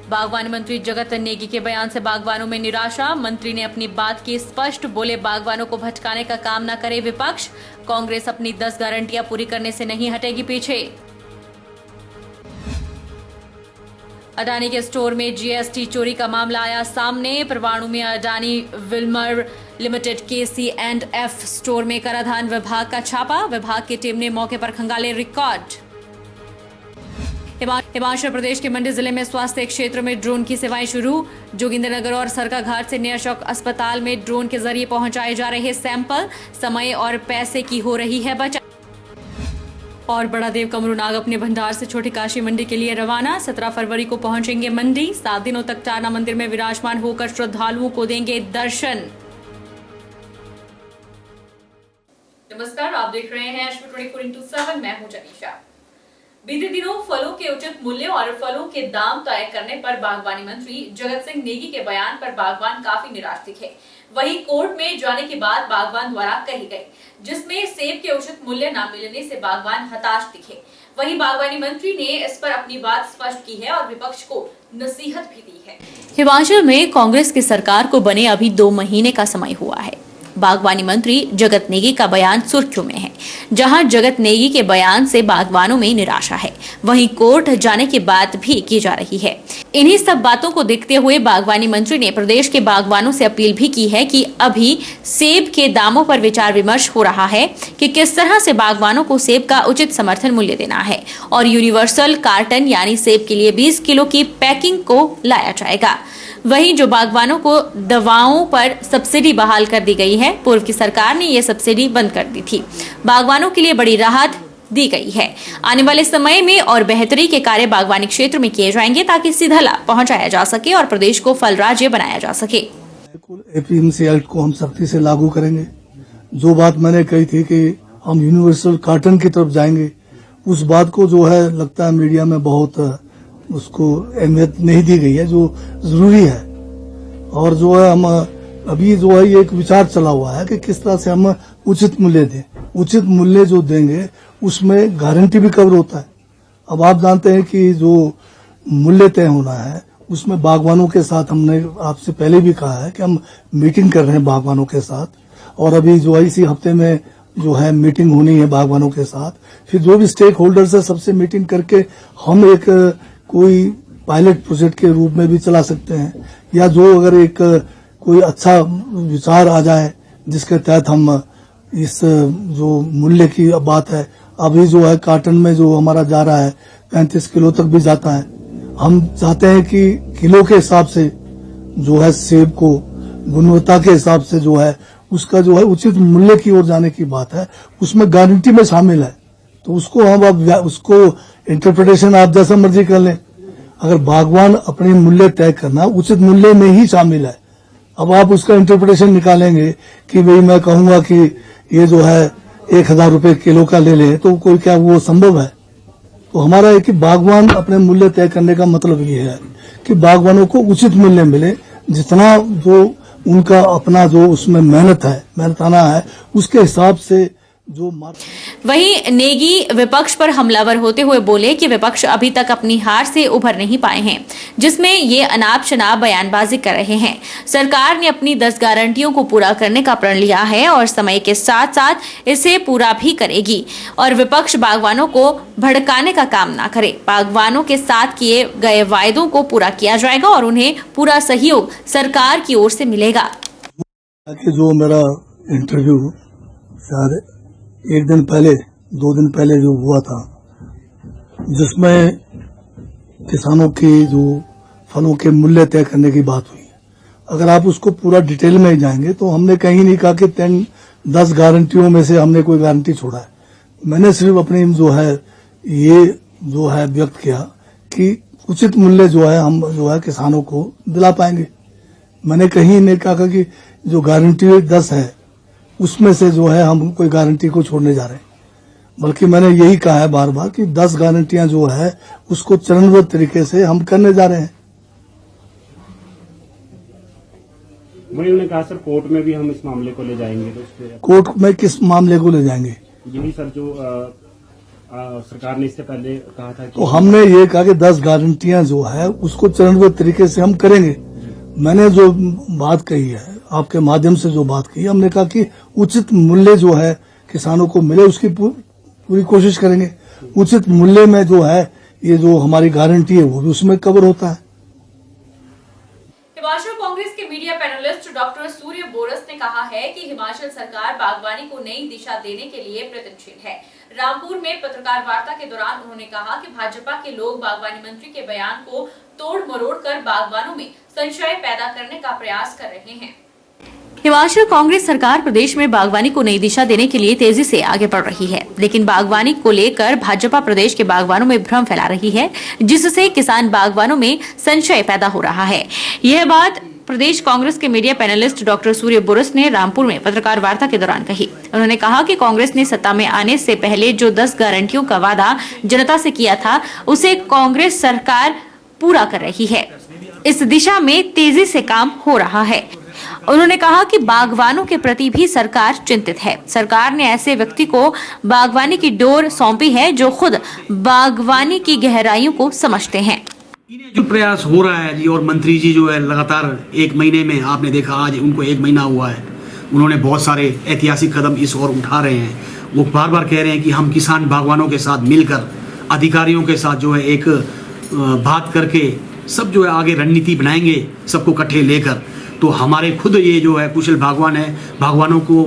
बागवानी मंत्री जगत नेगी के बयान से बागवानों में निराशा। मंत्री ने अपनी बात की स्पष्ट, बोले बागवानों को भटकाने का काम न करे विपक्ष। कांग्रेस अपनी 10 गारंटियां पूरी करने से नहीं हटेगी पीछे। अडानी के स्टोर में जीएसटी चोरी का मामला आया सामने। परवाणु में Adani Wilmer limited KC&F store में कराधान विभाग का छापा। विभाग की टीम ने मौके पर खंगाले रिकॉर्ड। हिमाचल प्रदेश के मंडी जिले में स्वास्थ्य क्षेत्र में ड्रोन की सेवाएं शुरू। जोगिंद्रनगर और सरकाघाट से नया शौक अस्पताल में ड्रोन के जरिए पहुंचाए जा रहे सैंपल। समय और पैसे की हो रही है बचत। और बड़ा देव कमरूनाग अपने भंडार से छोटी काशी मंडी के लिए रवाना। 17 फरवरी को पहुंचेंगे मंडी। 7 दिनों तक टाना मंदिर में विराजमान होकर श्रद्धालुओं को देंगे दर्शन। नमस्कार, आप देख रहे हैं एशवी 24x7। मैं हूं जनीशा। बीते दिनों फलों के उचित मूल्य और फलों के दाम तय करने पर बागवानी मंत्री जगत सिंह नेगी के बयान पर बागवान काफी निराश दिखे। वहीं कोर्ट में जाने की बात बागवान द्वारा कही गई, जिसमें सेब के उचित मूल्य न मिलने से बागवान हताश दिखे। वहीं बागवानी मंत्री ने इस पर अपनी बात स्पष्ट की है और विपक्ष को नसीहत भी दी है। हिमाचल में कांग्रेस की सरकार को बने अभी 2 महीने का समय हुआ है। बागवानी मंत्री जगत नेगी का बयान सुर्खियों में है। जहां जगत नेगी के बयान से बागवानों में निराशा है, वहीं कोर्ट जाने की बात भी की जा रही है। इन्हीं सब बातों को देखते हुए बागवानी मंत्री ने प्रदेश के बागवानों से अपील भी की है कि अभी सेब के दामों पर विचार विमर्श हो रहा है कि किस तरह से बागवानों को सेब का उचित समर्थन मूल्य देना है और यूनिवर्सल कार्टन यानी सेब के लिए 20 किलो की पैकिंग को लाया जाएगा। वहीं जो बागवानों को दवाओं पर सब्सिडी बहाल कर दी गई है, पूर्व की सरकार ने ये सब्सिडी बंद कर दी थी। बागवानों के लिए बड़ी राहत दी गई है। आने वाले समय में और बेहतरी के कार्य बागवानी क्षेत्र में किए जाएंगे ताकि सीधा लाभ पहुंचाया जा सके और प्रदेश को फल राज्य बनाया जा सके। APMC एक्ट को हम सख्ती से लागू करेंगे। जो बात मैंने कही थी कि हम यूनिवर्सल कार्टन की तरफ जाएंगे, उस बात को जो है लगता है मीडिया में बहुत उसको अहमियत नहीं दी गई है, जो जरूरी है। और जो है हम अभी जो है ये एक विचार चला हुआ है कि किस तरह से हम उचित मूल्य दें। उचित मूल्य जो देंगे उसमें गारंटी भी कवर होता है। अब आप जानते हैं कि जो मूल्य तय होना है उसमें बागवानों के साथ हमने आपसे पहले भी कहा है कि हम मीटिंग कर रहे हैं बागवानों के साथ, और अभी जो है इसी हफ्ते में जो है मीटिंग होनी है बागवानों के साथ। फिर जो भी स्टेक होल्डर्स है सबसे मीटिंग करके हम एक कोई पायलट प्रोजेक्ट के रूप में भी चला सकते हैं, या जो अगर एक कोई अच्छा विचार आ जाए जिसके तहत हम इस जो मूल्य की बात है, अभी जो है कार्टन में जो हमारा जा रहा है 35 किलो तक भी जाता है। हम चाहते हैं कि किलो के हिसाब से जो है सेब को गुणवत्ता के हिसाब से जो है उसका जो है उचित मूल्य की ओर जाने की बात है। उसमें गारंटी में शामिल है, तो उसको हम अब उसको इंटरप्रिटेशन आप जैसा मर्जी कर लें। अगर बागवान अपने मूल्य तय करना उचित मूल्य में ही शामिल है, अब आप उसका इंटरप्रिटेशन निकालेंगे कि भाई मैं कहूंगा कि ये जो है 1000 रुपए किलो का ले ले, तो कोई क्या वो संभव है? तो हमारा है कि बागवान अपने मूल्य तय करने का मतलब ये है कि बागवानों को उचित मूल्य मिले, जितना जो उनका अपना जो उसमें मेहनताना है उसके हिसाब से जो। वहीं नेगी विपक्ष पर हमलावर होते हुए बोले कि विपक्ष अभी तक अपनी हार से उभर नहीं पाए हैं, जिसमें ये अनाप शनाप बयानबाजी कर रहे हैं। सरकार ने अपनी 10 गारंटियों को पूरा करने का प्रण लिया है और समय के साथ साथ इसे पूरा भी करेगी, और विपक्ष बागवानों को भड़काने का काम ना करे। बागवानों के साथ किए गए वायदों को पूरा किया जाएगा और उन्हें पूरा सहयोग सरकार की ओर से मिलेगा। जो मेरा इंटरव्यू शायद 1 दिन पहले 2 दिन पहले जो हुआ था, जिसमें किसानों की जो फलों के मूल्य तय करने की बात हुई, अगर आप उसको पूरा डिटेल में जाएंगे तो हमने कहीं नहीं कहा कि 10 गारंटियों में से हमने कोई गारंटी छोड़ा है। मैंने सिर्फ अपनी जो है ये जो है व्यक्त किया कि उचित मूल्य जो है हम जो है किसानों को दिला पाएंगे। मैंने कहीं नहीं कहा कि जो गारंटी 10 है उसमें से जो है हम कोई गारंटी को छोड़ने जा रहे हैं, बल्कि मैंने यही कहा है बार बार कि 10 गारंटियां जो है उसको चरणबद्ध तरीके से हम करने जा रहे हैं। वही उन्होंने कहा सर कोर्ट में भी हम इस मामले को ले जाएंगे, तो कोर्ट में किस मामले को ले जाएंगे? यही सर जो सरकार ने इससे पहले कहा था कि तो हमने ये कहा कि 10 गारंटियां जो है उसको चरणबद्ध तरीके से हम करेंगे। मैंने जो बात कही है आपके माध्यम से जो बात कही, हमने कहा कि उचित मूल्य जो है किसानों को मिले, उसकी पूरी कोशिश करेंगे। उचित मूल्य में जो है ये जो हमारी गारंटी है वो भी उसमें कवर होता है। हिमाचल कांग्रेस के मीडिया पैनलिस्ट डॉक्टर सूर्य बोरस ने कहा है कि हिमाचल सरकार बागवानी को नई दिशा देने के लिए प्रयत्नशील है। रामपुर में पत्रकार वार्ता के दौरान उन्होंने कहा कि भाजपा के लोग बागवानी मंत्री के बयान को तोड़ मरोड़ कर बागवानों में संशय पैदा करने का प्रयास कर रहे हैं। हिमाचल कांग्रेस सरकार प्रदेश में बागवानी को नई दिशा देने के लिए तेजी से आगे बढ़ रही है, लेकिन बागवानी को लेकर भाजपा प्रदेश के बागवानों में भ्रम फैला रही है, जिससे किसान बागवानों में संशय पैदा हो रहा है। यह बात प्रदेश कांग्रेस के मीडिया पैनलिस्ट डॉक्टर सूर्य बोरस ने रामपुर में पत्रकार वार्ता के दौरान कही। उन्होंने कहा कि कांग्रेस ने सत्ता में आने से पहले जो 10 गारंटियों का वादा जनता से किया था, उसे कांग्रेस सरकार पूरा कर रही है। इस दिशा में तेजी से काम हो रहा है। उन्होंने कहा कि बागवानों के प्रति भी सरकार चिंतित है। सरकार ने ऐसे व्यक्ति को बागवानी की डोर सौंपी है जो खुद बागवानी की गहराइयों को समझते हैं। जो प्रयास हो रहा है जी, और मंत्री जी जो है लगातार 1 महीने में, आपने देखा आज उनको 1 महीना हुआ है, उन्होंने बहुत सारे ऐतिहासिक कदम इस ओर उठा रहे हैं। वो बार बार कह रहे हैं कि हम किसान बागवानों के साथ मिलकर, अधिकारियों के साथ जो है एक बात करके सब जो है आगे रणनीति बनाएंगे, सबको इकट्ठे लेकर। तो हमारे खुद ये जो है कुशल बागवान है, बागवानों को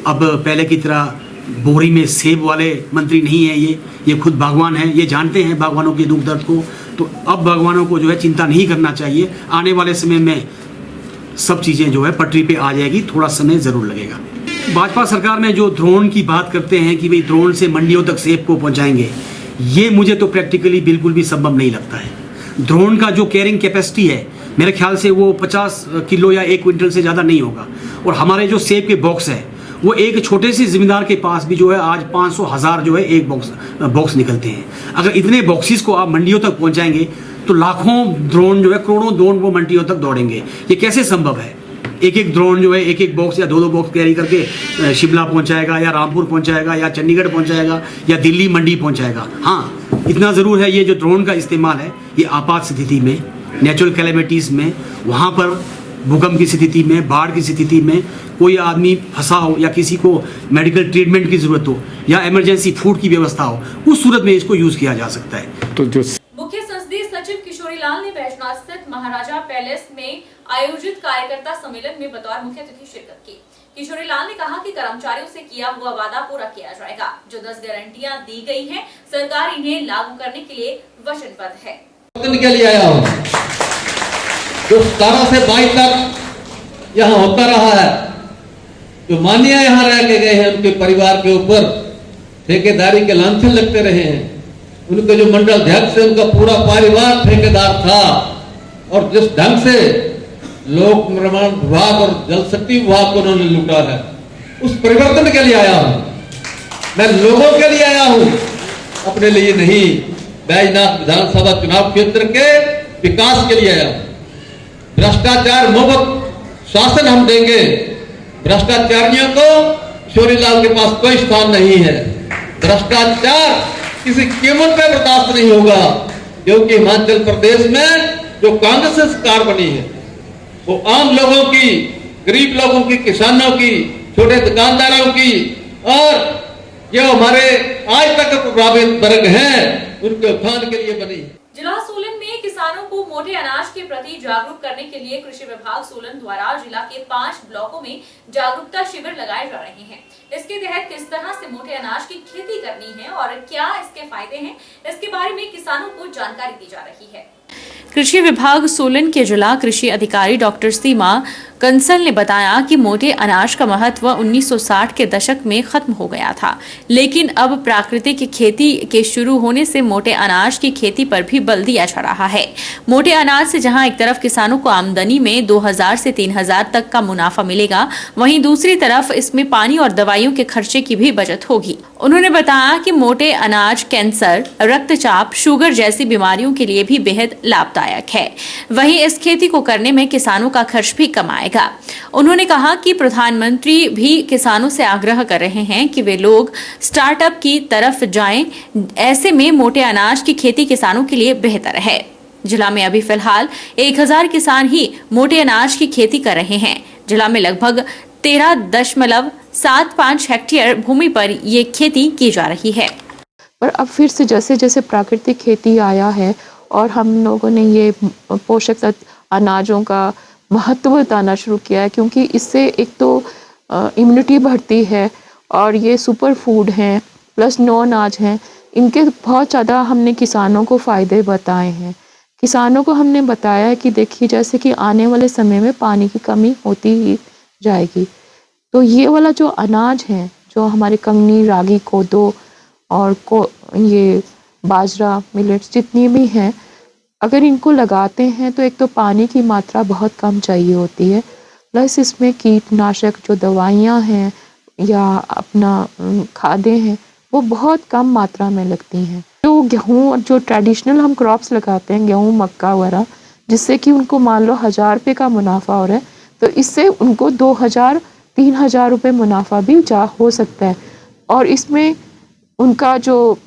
अब पहले की तरह बोरी में सेब वाले मंत्री नहीं है, ये खुद बागवान है, ये जानते हैं बागवानों के दुख दर्द को। तो अब बागवानों को जो है चिंता नहीं करना चाहिए। आने वाले समय में सब चीज़ें जो है पटरी पे आ जाएगी, थोड़ा समय ज़रूर लगेगा। भाजपा सरकार में जो ड्रोन की बात करते हैं कि भाई ड्रोन से मंडियों तक सेब को पहुँचाएंगे, ये मुझे तो प्रैक्टिकली बिल्कुल भी संभव नहीं लगता है। ड्रोन का जो कैरिंग कैपेसिटी है मेरे ख्याल से वो 50 किलो या 1 क्विंटल से ज़्यादा नहीं होगा। और हमारे जो सेब के बॉक्स है वो एक छोटे से जिम्मेदार के पास भी जो है आज 500,000 जो है एक बॉक्स निकलते हैं। अगर इतने बॉक्सेस को आप मंडियों तक पहुंचाएंगे तो लाखों ड्रोन जो है, करोड़ों ड्रोन वो मंडियों तक दौड़ेंगे। ये कैसे संभव है? एक ड्रोन जो है एक बॉक्स या 2 बॉक्स कैरी करके शिमला पहुंचाएगा या रामपुर पहुंचाएगा या चंडीगढ़ पहुंचाएगा या दिल्ली मंडी पहुंचाएगा। हाँ, इतना ज़रूर है, ये जो ड्रोन का इस्तेमाल है ये आपात स्थिति में, नेचुरल कैलेमिटीज़ में, वहाँ पर भूकंप की स्थिति में, बाढ़ की स्थिति में कोई आदमी फंसा हो या किसी को मेडिकल ट्रीटमेंट की ज़रूरत हो या इमरजेंसी फूड की व्यवस्था हो, उस सूरत में इसको यूज़ किया जा सकता है। तो जो मुख्य संसदीय सचिव किशोरी लाल ने बैजनाथ स्थित महाराजा पैलेस में आयोजित कार्यकर्ता सम्मेलन में बतौर मुख्य अतिथि शिरकत की। किशोरी लाल ने कहा कि कर्मचारियों से किया हुआ वादा पूरा किया जाएगा। जो 10 गारंटियां दी गई हैं, सरकार इन्हें लागू करने के लिए वचनबद्ध है। के लिए आया हूं, जो 17 से 22 तक यहाँ होता रहा है, जो मानिया यहाँ रह के गए हैं, उनके परिवार के ऊपर ठेकेदारी के लांछन लगते रहे हैं। उनके जो मंडल अध्यक्ष है, उनका पूरा परिवार ठेकेदार था। और जिस ढंग से लोक निर्माण विभाग और जल शक्ति विभाग को उन्होंने लूटा है, उस परिवर्तन के लिए आया हूं। मैं लोगों के लिए आया हूं, अपने लिए नहीं। बैजनाथ विधानसभा चुनाव क्षेत्र के विकास के लिए आया हूं। भ्रष्टाचार मुक्त शासन हम देंगे। भ्रष्टाचारियों को किशोरी लाल के पास कोई स्थान नहीं है। भ्रष्टाचार किसी कीमत पे बर्दाश्त नहीं होगा, क्योंकि हिमाचल प्रदेश में जो कांग्रेस सरकार बनी है वो आम लोगों की, गरीब लोगों की, किसानों की, छोटे दुकानदारों की और जो हमारे आज तक प्रभावित वर्ग हैं उनके उत्थान के लिए बनी। जिला सोलन में किसानों को मोटे अनाज के प्रति जागरूक करने के लिए कृषि विभाग सोलन द्वारा जिला के 5 ब्लॉकों में जागरूकता शिविर लगाए जा रहे हैं। इसके तहत किस तरह से मोटे अनाज की खेती करनी है और क्या इसके फायदे हैं, इसके बारे में किसानों को जानकारी दी जा रही है। कृषि विभाग सोलन के जिला कृषि अधिकारी डॉक्टर सीमा कंसल ने बताया कि मोटे अनाज का महत्व 1960 के दशक में खत्म हो गया था, लेकिन अब प्राकृतिक खेती के शुरू होने से मोटे अनाज की खेती पर भी बल दिया जा रहा है। मोटे अनाज से जहां एक तरफ किसानों को आमदनी में 2000 से 3000 तक का मुनाफा मिलेगा, वहीं दूसरी तरफ इसमें पानी और दवाइयों के खर्चे की भी बचत होगी। उन्होंने बताया कि मोटे अनाज कैंसर, रक्तचाप, शुगर जैसी बीमारियों के लिए भी बेहद लाभदायक है। वहीं इस खेती को करने में किसानों का खर्च भी कम आएगा। उन्होंने कहा कि प्रधानमंत्री भी किसानों से आग्रह कर रहे हैं कि वे लोग स्टार्टअप की तरफ जाएं। ऐसे में मोटे अनाज की खेती किसानों के लिए बेहतर है। जिला में अभी फिलहाल 1000 किसान ही मोटे अनाज की खेती कर रहे हैं। जिला में लगभग 13.75 हेक्टेयर भूमि पर ये खेती की जा रही है। पर अब फिर से जैसे जैसे प्राकृतिक खेती आया है और हम लोगों ने ये पोषक तत्व अनाजों का महत्व बताना शुरू किया है, क्योंकि इससे एक तो इम्यूनिटी बढ़ती है और ये सुपर फूड हैं प्लस नो अनाज हैं, इनके बहुत ज़्यादा हमने किसानों को फ़ायदे बताए हैं। किसानों को हमने बताया है कि देखिए जैसे कि आने वाले समय में पानी की कमी होती ही जाएगी, तो ये वाला जो अनाज है, जो हमारे कंगनी, रागी, कोदो और ये बाजरा, मिलेट्स जितनी भी हैं, अगर इनको लगाते हैं तो एक तो पानी की मात्रा बहुत कम चाहिए होती है, प्लस इसमें कीटनाशक जो दवाइयाँ हैं या अपना खादें हैं वो बहुत कम मात्रा में लगती हैं। जो गेहूँ और जो ट्रेडिशनल हम क्रॉप्स लगाते हैं, गेहूँ, मक्का वगैरह, जिससे कि उनको मान लो 1000 रुपये का मुनाफा हो रहा है, तो इससे उनको 2000-3000 रुपये मुनाफा भी हो सकता है। और इसमें उनका जो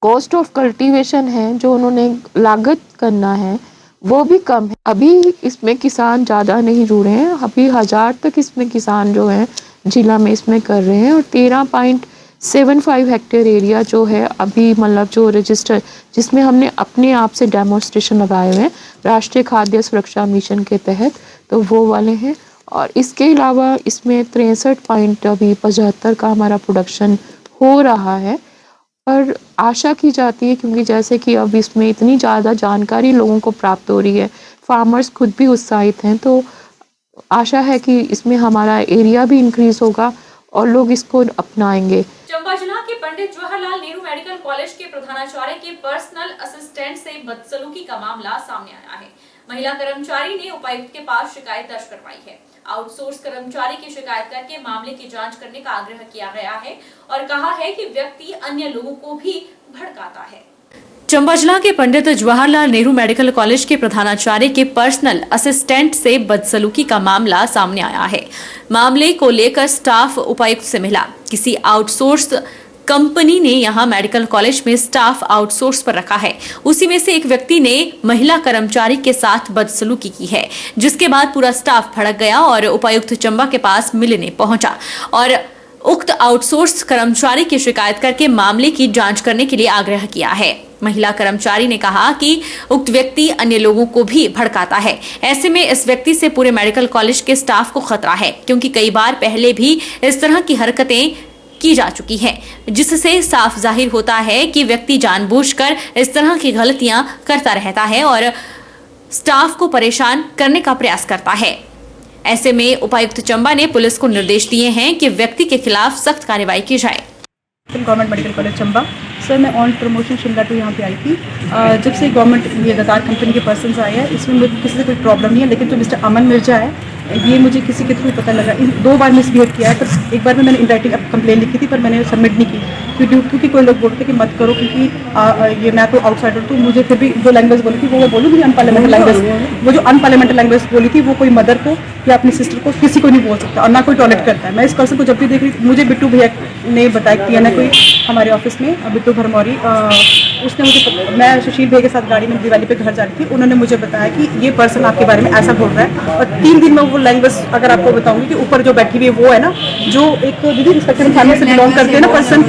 कॉस्ट ऑफ कल्टीवेशन है, जो उन्होंने लागत करना है, वो भी कम है। अभी इसमें किसान ज़्यादा नहीं जुड़े हैं, अभी 1000 तक इसमें किसान जो हैं जिला में इसमें कर रहे हैं। और 13.75 हेक्टेयर एरिया जो है अभी मतलब जो रजिस्टर, जिसमें हमने अपने आप से डेमोन्स्ट्रेशन लगाए हुए हैं राष्ट्रीय खाद्य सुरक्षा मिशन के तहत, तो वो वाले हैं। और इसके अलावा इसमें 63.75 का हमारा प्रोडक्शन हो रहा है। पर आशा की जाती है, क्योंकि जैसे कि अब इसमें इतनी ज़्यादा जानकारी लोगों को प्राप्त हो रही है, फार्मर्स खुद भी उत्साहित हैं, तो आशा है कि इसमें हमारा एरिया भी इंक्रीज होगा और लोग इसको अपनाएंगे। चंबा जिला के पंडित जवाहरलाल नेहरू मेडिकल कॉलेज के प्रधानाचार्य के पर्सनल असिस्टेंट से बदसलूकी का मामला सामने आया है। महिला कर्मचारी ने उपायुक्त के पास शिकायत दर्ज करवाई है। आउटसोर्स कर्मचारी की शिकायत करके मामले की जांच करने का आग्रह किया गया है और कहा है कि व्यक्ति अन्य लोगों को भी भड़काता है। चंबा जिला के पंडित जवाहरलाल नेहरू मेडिकल कॉलेज के प्रधानाचार्य के पर्सनल असिस्टेंट से बदसलूकी का मामला सामने आया है। मामले को लेकर स्टाफ उपायुक्त से मिला। किसी आउटसोर्स कंपनी ने यहां मेडिकल कॉलेज में स्टाफ आउटसोर्स पर रखा है। उसी में से एक व्यक्ति ने महिला कर्मचारी के साथ बदसलूकी की है, जिसके बाद पूरा स्टाफ भड़क गया और उपायुक्त चंबा के पास मिलने पहुंचा और उक्त आउटसोर्स कर्मचारी की शिकायत करके मामले की जांच करने के लिए आग्रह किया है। महिला कर्मचारी ने कहा कि उक्त व्यक्ति अन्य लोगों को भी भड़काता है। ऐसे में इस व्यक्ति से पूरे मेडिकल कॉलेज के स्टाफ को खतरा है, क्योंकि कई बार पहले भी इस तरह की हरकतें की जा चुकी है, जिससे साफ जाहिर होता है कि व्यक्ति जानबूझकर इस तरह की गलतियां करता रहता है और स्टाफ को परेशान करने का प्रयास करता है। ऐसे में उपायुक्त चंबा ने पुलिस को निर्देश दिए हैं कि व्यक्ति के खिलाफ सख्त कार्रवाई की जाए। Government medical college Chamba sir, मैं ऑन प्रमोशन शिमला टू यहाँ पे आई थी। जब से गवर्नमेंट ये गदार कंपनी के पर्सन्स आए हैं, इसमें मुझे किसी से कोई प्रॉब्लम नहीं है, लेकिन जो मिस्टर अमन मिर्जा है, ये मुझे किसी के थ्रू पता लगा। इन 2 बार मिसबिहेव किया है, पर एक बार में मैंने इन राइटिंग कंप्लेन लिखी थी, पर मैंने सबमिट नहीं की, क्योंकि कोई लोग बोलते कि मत करो, क्योंकि ये मैं तो आउटसाइडर हूँ, मुझे फिर भी जो लैंग्वेज बोली थी वो मैं बोलूँ, मुझे अनपार्लियामेंटल लैंग्वेज, वो जो अनपार्लियामेंटल लैंग्वेज बोली थी वो कोई मदर को या अपनी सिस्टर को किसी को नहीं बोल सकता और ना कोई टॉयलेट करता है। मैं इस पर्सन को जब भी देख रही, मुझे बिट्टू भैया ने बताया कि कोई हमारे ऑफिस में बिट्टू भरमौरी, उसने मुझे, मैं सुशील भैया के साथ गाड़ी में दिवाली पे घर जा रही थी, उन्होंने मुझे बताया कि ये पर्सन आपके बारे में ऐसा बोल रहा है। और 3 दिन में वो लैंग्वेज अगर आपको बताऊंगी कि ऊपर जो बैठी हुई है वो है ना, जो एक दीदी रिस्पेक्टेड फैमिली से बिलोंग करते हैं ना पर्सन,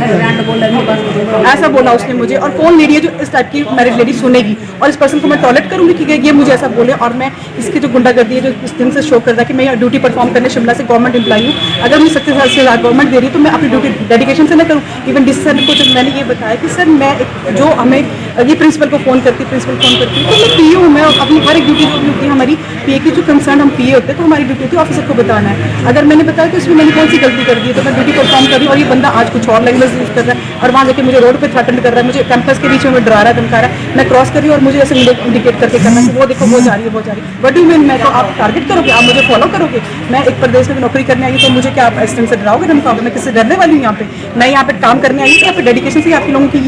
ऐसा बोला उसने मुझे। और कौन लेडी है जो इस टाइप की मैरिड लेडी सुनेगी, और इस पर्सन को मैं टॉयलेट करूंगी कि ये मुझे ऐसा बोले। और मैं इसकी जो गुंडागर्दी है जो इस दिन से शो कर रहा है कि मैं ड्यूटी परफॉर्म करने शिमला से गवर्नमेंट एम्प्लॉई हूँ, अगर मुझे 37,000 गवर्नमेंट दे रही है तो मैं अपनी ड्यूटी डेडिकेशन से न करूँ। इवन डिस सर को जब मैंने ये बताया कि सर मैं जो हमें ये प्रिंसिपल को फ़ोन करती, प्रिंसिपल फ़ोन करती, तो मैं पीए हूँ, मैं अपनी हर एक ड्यूटी जो भी होती है हमारी पीए की जो कंसर्न हम पीए होते हैं, तो हमारी ड्यूटी होती है ऑफिसर को बताना है। अगर मैंने बताया तो इसमें मैंने कौन सी गलती कर दी है, तो मैं ड्यूटी परफॉर्म कर रही हूँ और ये बंदा आज कुछ और लैंग्वेज यूज़ कर रहा है और वहाँ जाके मुझे रोड पे थ्रेटन कर रहा है, मुझे कैंपस के बीच में डरा रहा है, धमका रहा है। मैं क्रॉस कर रही हूँ और मुझे ऐसे इंडिकेट करके करना है, वो देखो वो जा रही है, वो जा रही है। What do you mean? मैं तो आप टारगेट करोगे, आप मुझे फॉलो करोगे? मैं एक प्रदेश में नौकरी करने आई तो मुझे क्या आप असिस्टेंट से डराओगे, धमकाओगे? मैं किससे डरने वाली हूँ? यहाँ पे मैं यहाँ पे काम करने आई हूँ, यहाँ पे डेडिकेशन से आपके लोगों की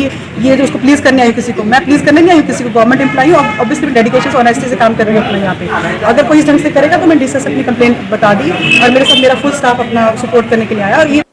ये जो उसको प्लीज करने आई किसी को, मैं प्लीज करने नहीं आई हूँ किसी को, गवर्नमेंट एम्प्लॉई हूँ, ऑब्वियसली डेडिकेशन ऑनेस्टी से काम कर रही हूँ अपने यहाँ पे। अगर कोई इस ढंग से करेगा तो मैं डीएसएस अपनी कंप्लेंट बता दी और मेरे साथ मेरा फुल स्टाफ अपना सपोर्ट करने के लिए आया। और ये